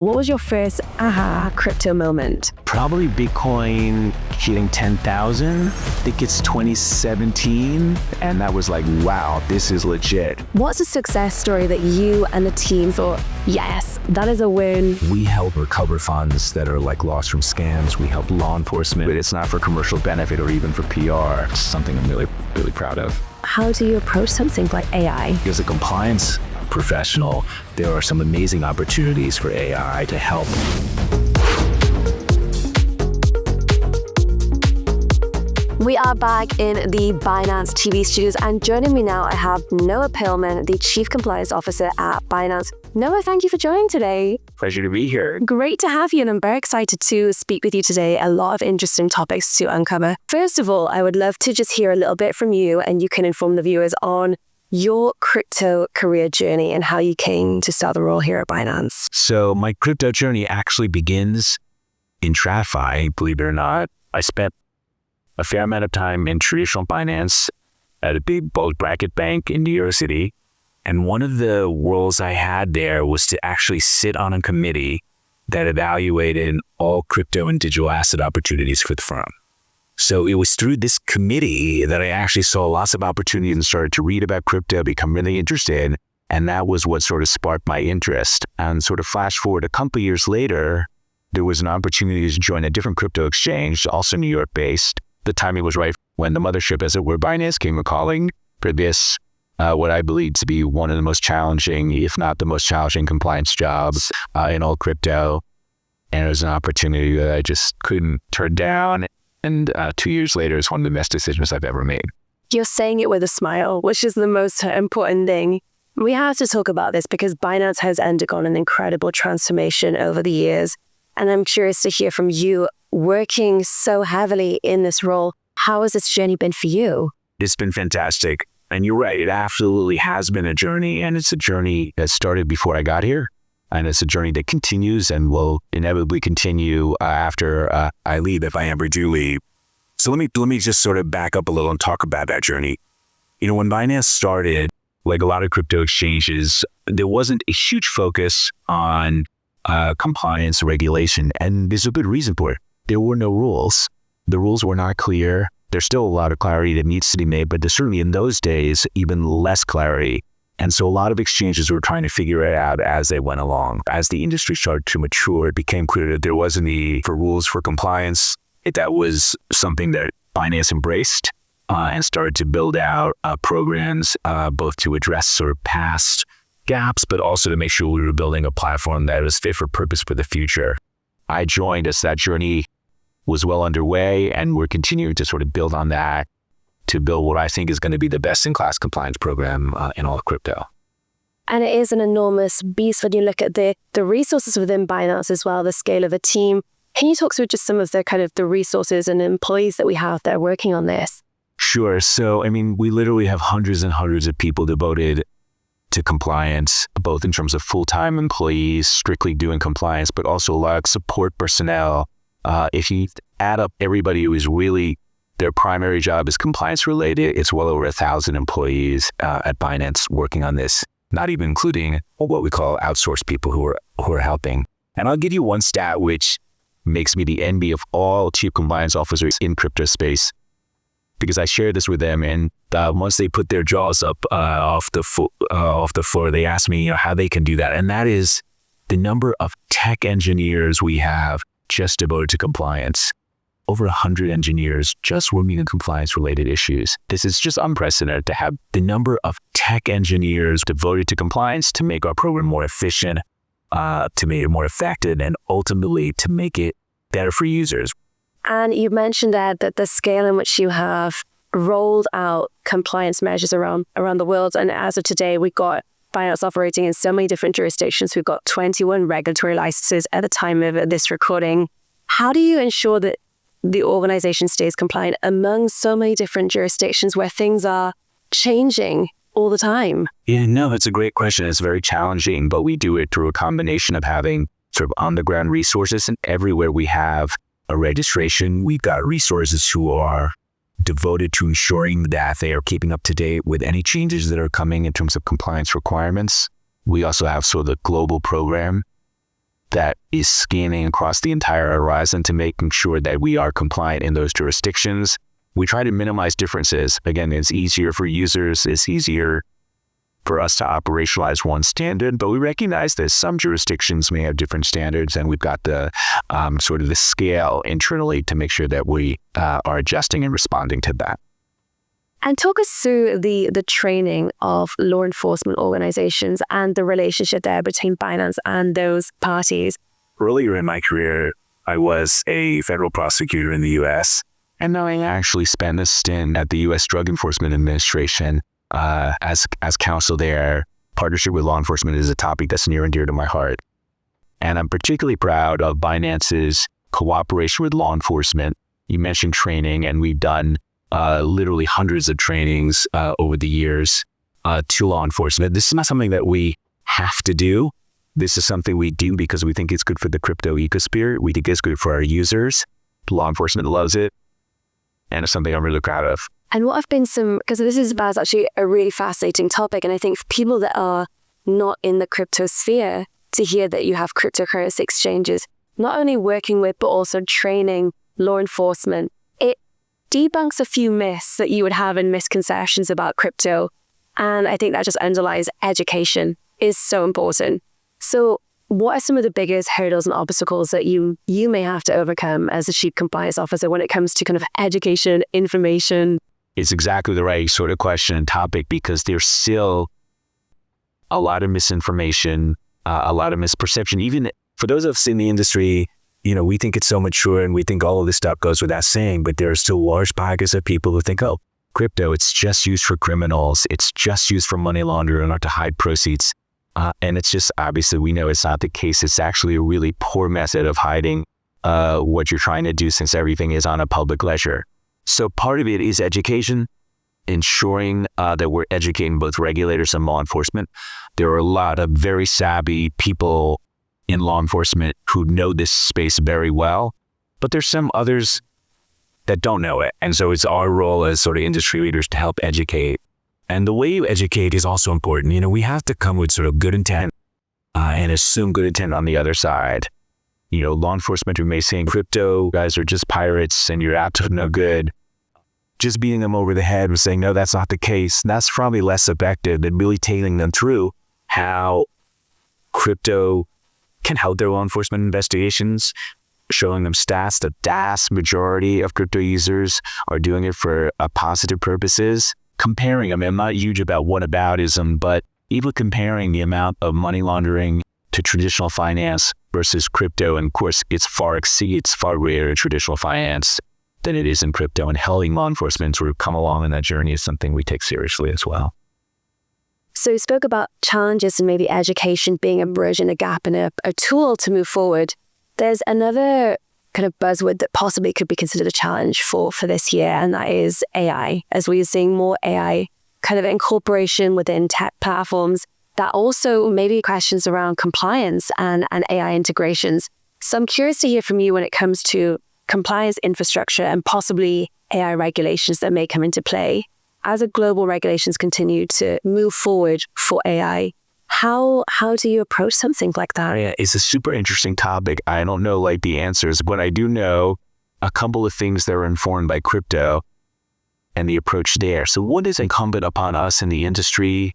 What was your first aha crypto moment? Probably Bitcoin hitting 10,000. I think it's 2017. And that was like, wow, this is legit. What's a success story that you and the team thought, yes, that is a win? We help recover funds that are like lost from scams. We help law enforcement, but it's not for commercial benefit or even for PR. It's something I'm really, really proud of. How do you approach something like AI? As a compliance professional, there are some amazing opportunities for AI to help. We are back in the Binance TV studios, and joining me now, I have Noah Perlman, the Chief Compliance Officer at Binance. Noah, thank you for joining today. Pleasure to be here. Great to have you, and I'm very excited to speak with you today. A lot of interesting topics to uncover. First of all, I would love to just hear a little bit from you, and you can inform the viewers on your crypto career journey and how you came to start the role here at Binance. So my crypto journey actually begins in TradFi, believe it or not. I spent a fair amount of time in traditional finance at a big bulge bracket bank in New York City. And one of the roles I had there was to actually sit on a committee that evaluated all crypto and digital asset opportunities for the firm. So it was through this committee that I actually saw lots of opportunities and started to read about crypto, become really interested. And that was what sort of sparked my interest. And sort of flash forward a couple of years later, there was an opportunity to join a different crypto exchange, also New York based. The timing was right when the mothership, as it were, Binance, came a calling for this, what I believe to be one of the most challenging, if not the most challenging compliance jobs in all crypto. And it was an opportunity that I just couldn't turn down. And 2 years later, it's one of the best decisions I've ever made. You're saying it with a smile, which is the most important thing. We have to talk about this because Binance has undergone an incredible transformation over the years. And I'm curious to hear from you, working so heavily in this role, how has this journey been for you? It's been fantastic. And you're right, it absolutely has been a journey. And it's a journey that started before I got here. And it's a journey that continues and will inevitably continue after I leave, if I ever do leave. So let me just sort of back up a little and talk about that journey. You know, when Binance started, like a lot of crypto exchanges, there wasn't a huge focus on compliance regulation. And there's a good reason for it. There were no rules. The rules were not clear. There's still a lot of clarity that needs to be made, but there's certainly in those days, even less clarity. And so a lot of exchanges were trying to figure it out as they went along. As the industry started to mature, it became clear that there was a need for rules for compliance. That was something that Binance embraced and started to build out programs, both to address sort of past gaps, but also to make sure we were building a platform that was fit for purpose for the future. I joined as that journey was well underway, and we're continuing to sort of build on that to build what I think is going to be the best-in-class compliance program in all of crypto. And it is an enormous beast when you look at the resources within Binance as well, the scale of a team. Can you talk through just some of the kind of the resources and employees that we have that are working on this? Sure. So, I mean, we literally have hundreds and hundreds of people devoted to compliance, both in terms of full-time employees strictly doing compliance, but also a lot of support personnel. If you add up everybody who is really their primary job is compliance related, it's well over 1,000 employees at Binance working on this, not even including what we call outsourced people who are helping. And I'll give you one stat which makes me the envy of all chief compliance officers in crypto space, because I shared this with them, and once they put their jaws up off the floor, they asked me, how they can do that. And that is the number of tech engineers we have just devoted to compliance. Over 100 engineers just working on compliance-related issues. This is just unprecedented to have the number of tech engineers devoted to compliance to make our program more efficient, to make it more effective, and ultimately to make it better for users. And you mentioned that the scale in which you have rolled out compliance measures around the world. And as of today, we've got Binance operating in so many different jurisdictions. We've got 21 regulatory licenses at the time of this recording. How do you ensure that the organization stays compliant among so many different jurisdictions where things are changing all the time? Yeah, no, that's a great question. It's very challenging, but we do it through a combination of having sort of on-the-ground resources, and everywhere we have a registration, we've got resources who are devoted to ensuring that they are keeping up to date with any changes that are coming in terms of compliance requirements. We also have sort of the global program that is scanning across the entire horizon to making sure that we are compliant in those jurisdictions. We try to minimize differences. Again, it's easier for users, it's easier for us to operationalize one standard, but we recognize that some jurisdictions may have different standards, and we've got the sort of the scale internally to make sure that we are adjusting and responding to that. And talk us through the training of law enforcement organizations and the relationship there between Binance and those parties. Earlier in my career, I was a federal prosecutor in the U.S., and now I actually spent a stint at the U.S. Drug Enforcement Administration as counsel there. Partnership with law enforcement is a topic that's near and dear to my heart. And I'm particularly proud of Binance's cooperation with law enforcement. You mentioned training, and we've done literally hundreds of trainings over the years to law enforcement. This is not something that we have to do. This is something we do because we think it's good for the crypto ecosphere. We think it's good for our users. Law enforcement loves it. And it's something I'm really proud of. And what have been because this is actually a really fascinating topic. And I think for people that are not in the crypto sphere, to hear that you have cryptocurrency exchanges, not only working with, but also training law enforcement, it debunks a few myths that you would have and misconceptions about crypto. And I think that just underlies education is so important. So what are some of the biggest hurdles and obstacles that you may have to overcome as a Chief Compliance Officer when it comes to kind of education, information? It's exactly the right sort of question and topic, because there's still a lot of misinformation, a lot of misperception. Even for those of us in the industry, we think it's so mature and we think all of this stuff goes without saying, but there are still large pockets of people who think, oh, crypto, it's just used for criminals. It's just used for money laundering or to hide proceeds. And it's just, obviously, we know it's not the case. It's actually a really poor method of hiding what you're trying to do, since everything is on a public ledger. So part of it is education, ensuring that we're educating both regulators and law enforcement. There are a lot of very savvy people in law enforcement who know this space very well, but there's some others that don't know it. And so it's our role as sort of industry leaders to help educate. And the way you educate is also important. We have to come with sort of good intent and assume good intent on the other side. Law enforcement who may say crypto guys are just pirates and you're out to no good, just beating them over the head and saying, no, that's not the case. That's probably less effective than really tailing them through how crypto can help their law enforcement investigations, showing them stats. The vast majority of crypto users are doing it for positive purposes. Comparing, I'm not huge about whataboutism, but even comparing the amount of money laundering to traditional finance versus crypto, and of course, it's far greater in traditional finance than it is in crypto, and helping law enforcement sort of come along in that journey is something we take seriously as well. So you spoke about challenges and maybe education being a bridge and a gap and a tool to move forward. There's another kind of buzzword that possibly could be considered a challenge for this year, and that is AI. As we're seeing more AI kind of incorporation within tech platforms, that also maybe questions around compliance and AI integrations. So I'm curious to hear from you when it comes to compliance infrastructure and possibly AI regulations that may come into play. As global regulations continue to move forward for AI, how do you approach something like that? Yeah, it's a super interesting topic. I don't know the answers, but I do know a couple of things that are informed by crypto and the approach there. So what is incumbent upon us in the industry,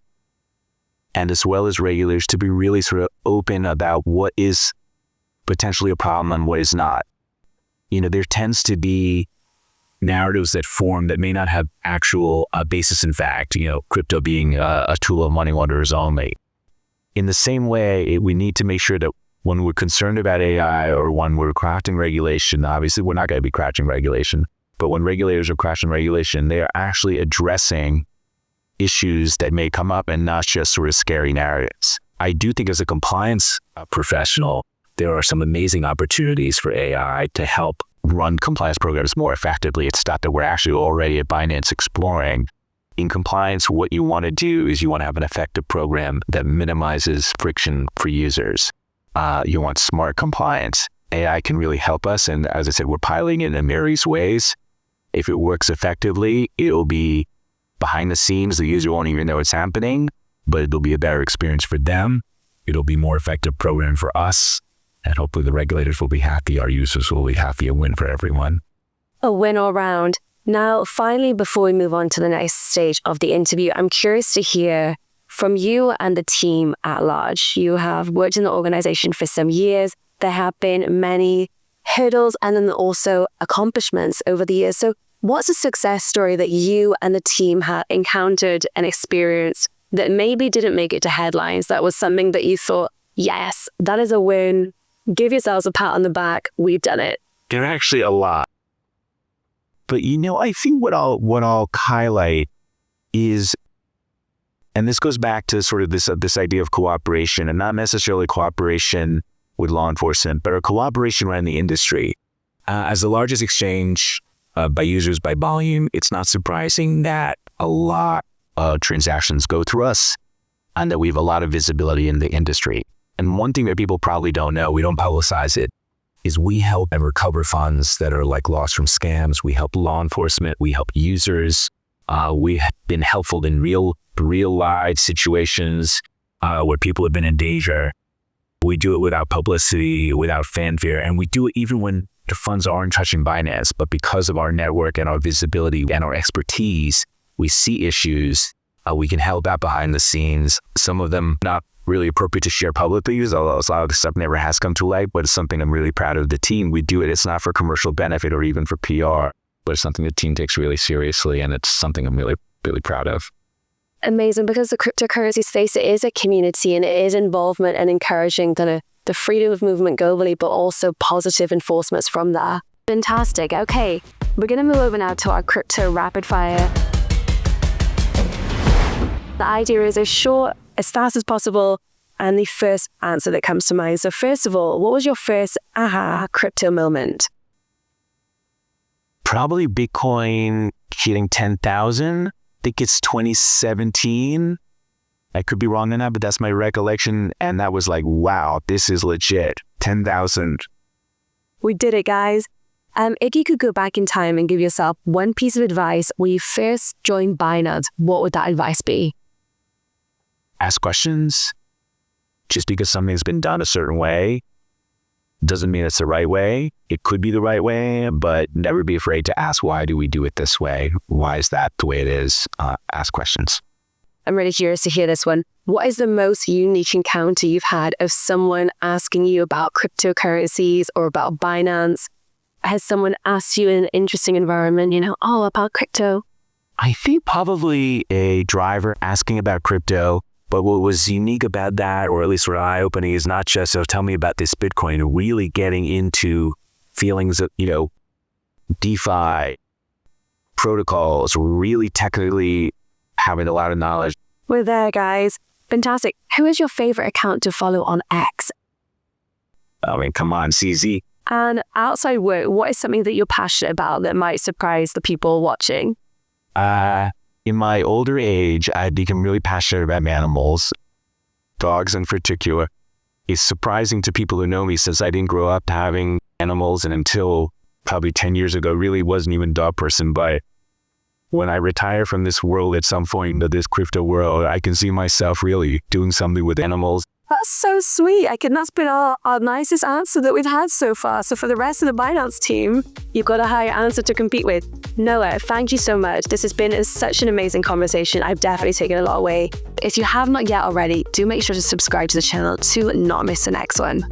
and as well as regulators, to be really sort of open about what is potentially a problem and what is not. There tends to be narratives that form that may not have actual basis in fact, crypto being a tool of money launderers only. In the same way, we need to make sure that when we're concerned about AI or when we're crafting regulation, obviously we're not going to be crafting regulation, but when regulators are crafting regulation, they are actually addressing issues that may come up and not just sort of scary narratives. I do think as a compliance professional, there are some amazing opportunities for AI to help run compliance programs more effectively. It's stuff that we're actually already at Binance exploring. In compliance, what you want to do is you want to have an effective program that minimizes friction for users. You want smart compliance. AI can really help us. And as I said, we're piloting it in various ways. If it works effectively, it'll be behind the scenes. The user won't even know it's happening, but it'll be a better experience for them. It'll be more effective program for us. And hopefully the regulators will be happy, our users will be happy, a win for everyone. A win all round. Now, finally, before we move on to the next stage of the interview, I'm curious to hear from you and the team at large. You have worked in the organization for some years. There have been many hurdles and then also accomplishments over the years. So what's a success story that you and the team had encountered and experienced that maybe didn't make it to headlines? That was something that you thought, yes, that is a win. Give yourselves a pat on the back. We've done it. There are actually a lot. But, I think what I'll highlight is, and this goes back to sort of this idea of cooperation, and not necessarily cooperation with law enforcement, but a cooperation around the industry. As the largest exchange by users by volume, it's not surprising that a lot of transactions go through us and that we have a lot of visibility in the industry. And one thing that people probably don't know, we don't publicize it, is we help and recover funds that are like lost from scams. We help law enforcement. We help users. We have been helpful in real life situations where people have been in danger. We do it without publicity, without fanfare, and we do it even when the funds aren't touching Binance. But because of our network and our visibility and our expertise, we see issues. We can help out behind the scenes. Some of them not really appropriate to share publicly, because a lot of the stuff never has come to light, but it's something I'm really proud of the team. We do it. It's not for commercial benefit or even for PR, but it's something the team takes really seriously, and it's something I'm really, really proud of. Amazing, because the cryptocurrency space, it is a community and it is involvement and encouraging the freedom of movement globally, but also positive enforcements from that. Fantastic. Okay, we're going to move over now to our crypto rapid fire. The idea is as short, as fast as possible, and the first answer that comes to mind. So first of all, what was your first aha crypto moment? Probably Bitcoin hitting 10,000. I think it's 2017. I could be wrong on that, but that's my recollection. And that was like, wow, this is legit. 10,000. We did it, guys. If you could go back in time and give yourself one piece of advice when you first joined Binance, what would that advice be? Ask questions. Just because something's been done a certain way doesn't mean it's the right way. It could be the right way, but never be afraid to ask, why do we do it this way? Why is that the way it is? Ask questions. I'm really curious to hear this one. What is the most unique encounter you've had of someone asking you about cryptocurrencies or about Binance? Has someone asked you in an interesting environment, about crypto? I think probably a driver asking about crypto. But what was unique about that, or at least what eye-opening, is not just, tell me about this Bitcoin, really getting into feelings of, DeFi, protocols, really technically having a lot of knowledge. We're there, guys. Fantastic. Who is your favorite account to follow on X? I mean, come on, CZ. And outside work, what is something that you're passionate about that might surprise the people watching? In my older age, I'd become really passionate about animals, dogs in particular. It's surprising to people who know me, since I didn't grow up having animals, and until probably 10 years ago, really wasn't even a dog person. But when I retire from this world at some point into this crypto world, I can see myself really doing something with animals. That's so sweet. That's been our nicest answer that we've had so far. So for the rest of the Binance team, you've got a higher answer to compete with. Noah, thank you so much. This has been such an amazing conversation. I've definitely taken a lot away. If you have not yet already, do make sure to subscribe to the channel to not miss the next one.